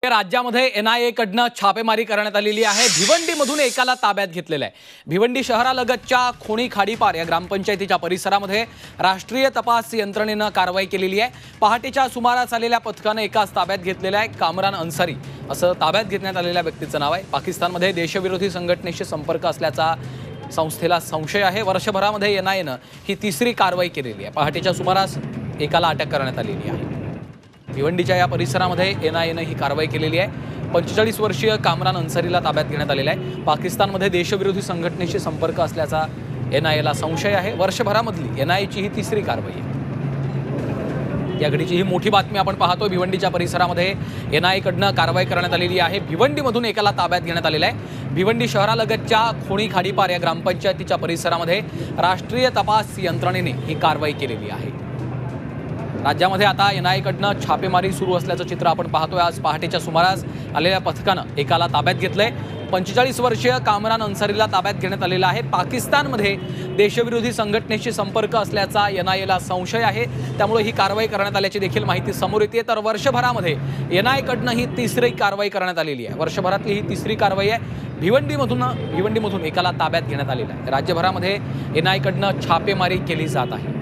राज्यामध्ये एनआयए कडनं छापेमारी करण्यात आलेली आहे। भिवंडीमधून एकाला ताब्यात घेतलेलं आहे। भिवंडी शहरालगतच्या खोणी खाडीपार या ग्रामपंचायतीच्या परिसरामध्ये राष्ट्रीय तपास यंत्रणेनं कारवाई केलेली आहे। पहाटेच्या सुमारास आलेल्या पथकाने एकाच ताब्यात घेतलेला आहे। कामरान अन्सारी असं ताब्यात घेण्यात आलेल्या व्यक्तीचं नाव आहे। पाकिस्तानमध्ये देशविरोधी संघटनेशी संपर्क असल्याचा संस्थेला संशय आहे। वर्षभरामध्ये एनआयएनं ही तिसरी कारवाई केलेली आहे। पहाटेच्या सुमारास एकाला अटक करण्यात आलेली आहे। भिवंडीच्या या परिसरामध्ये एनआयएनं ही कारवाई केलेली आहे। 45 वर्षीय कामरान अन्सारीला ताब्यात घेण्यात आलेला आहे। पाकिस्तानमध्ये देशविरोधी संघटनेशी संपर्क असल्याचा एनआयएला संशय आहे। वर्षभरामधली एनआयएची ही तिसरी कारवाई आहे। या घडीची ही मोठी बातमी आपण पाहतोय। भिवंडीच्या परिसरामध्ये एनआयएकडनं कारवाई करण्यात आलेली आहे। भिवंडीमधून एकाला ताब्यात घेण्यात आलेला आहे। भिवंडी शहरालगतच्या खोणी खाडीपार या ग्रामपंचायतीच्या परिसरामध्ये राष्ट्रीय तपास यंत्रणेने ही कारवाई केलेली आहे। राज्यामध्ये आता एनआयएकडनं छापेमारी सुरू असल्याचं चित्र आपण पाहतोय। आज पहाटेच्या सुमारास आलेल्या पथकानं एकाला ताब्यात घेतलंय। 45 वर्षीय कामरान अन्सारीला ताब्यात घेण्यात आलेला आहे। पाकिस्तानमध्ये देशविरोधी संघटनेशी संपर्क असल्याचा एनआयएला संशय आहे, त्यामुळे ही कारवाई करण्यात आल्याची देखील माहिती समोर येते। तर वर्षभरामध्ये एनआयएकडनं ही तिसरी कारवाई करण्यात आलेली आहे। वर्षभरातली ही तिसरी कारवाई आहे। भिवंडीमधून एकाला ताब्यात घेण्यात आलेला आहे। राज्यभरामध्ये एनआयएकडनं छापेमारी केली जात आहे।